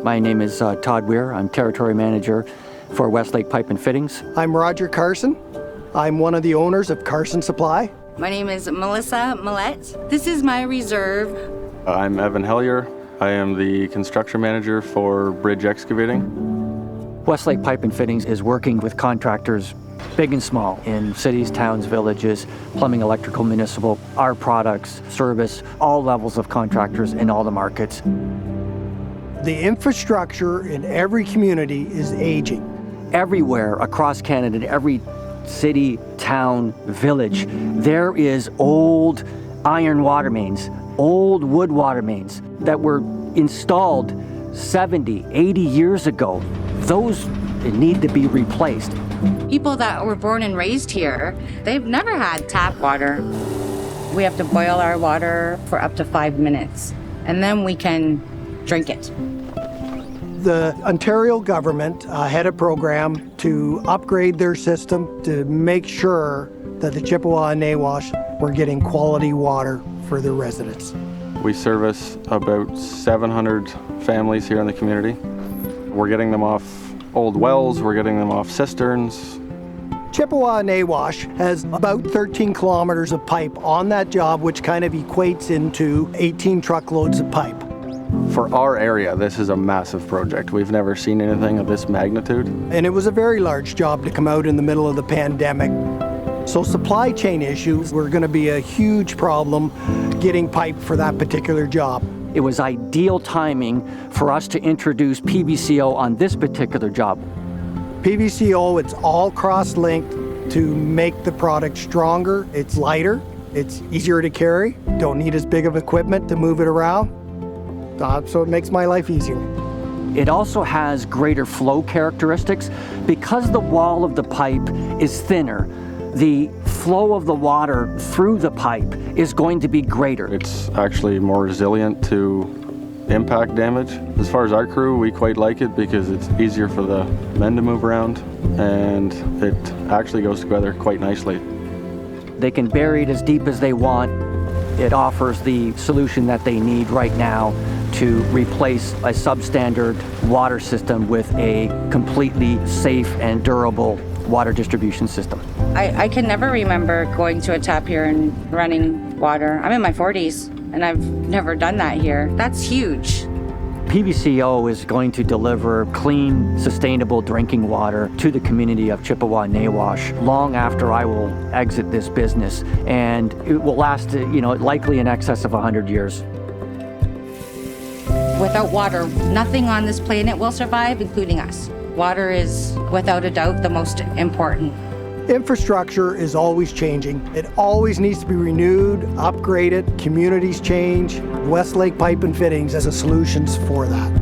My name is Todd Weir. I'm Territory Manager for Westlake Pipe and Fittings. I'm Roger Carson. I'm one of the owners of Carson Supply. My name is Melissa Millette. This is my reserve. I'm Evan Hellier. I am the Construction Manager for Bridge Excavating. Westlake Pipe and Fittings is working with contractors big and small in cities, towns, villages, plumbing, electrical, municipal. Our products service all levels of contractors in all the markets. The infrastructure in every community is aging. Everywhere across Canada, in every city, town, village, there is old iron water mains, old wood water mains that were installed 70, 80 years ago. Those need to be replaced. People that were born and raised here, they've never had tap water. We have to boil our water for up to 5 minutes, and then we can drink it. The Ontario government had a program to upgrade their system to make sure that the Chippewa and Nawash were getting quality water for their residents. We service about 700 families here in the community. We're getting them off old wells, we're getting them off cisterns. Chippewa and Nawash has about 13 kilometers of pipe on that job, which kind of equates into 18 truckloads of pipe. For our area, this is a massive project. We've never seen anything of this magnitude. And it was a very large job to come out in the middle of the pandemic. So supply chain issues were going to be a huge problem getting pipe for that particular job. It was ideal timing for us to introduce PVCO on this particular job. PVCO, it's all cross-linked to make the product stronger. It's lighter, it's easier to carry, don't need as big of equipment to move it around. So it makes my life easier. It also has greater flow characteristics. Because the wall of the pipe is thinner, the flow of the water through the pipe is going to be greater. It's actually more resilient to impact damage. As far as our crew, we quite like it because it's easier for the men to move around, and it actually goes together quite nicely. They can bury it as deep as they want. It offers the solution that they need right now to replace a substandard water system with a completely safe and durable water distribution system. I can never remember going to a tap here and running water. I'm in my 40s, and I've never done that here. That's huge. PVCO is going to deliver clean, sustainable drinking water to the community of Chippewa and Nawash long after I will exit this business, and it will last, likely in excess of 100 years. Without water, nothing on this planet will survive, including us. Water is, without a doubt, the most important. Infrastructure is always changing. It always needs to be renewed, upgraded, communities change. Westlake Pipe and Fittings has the solutions for that.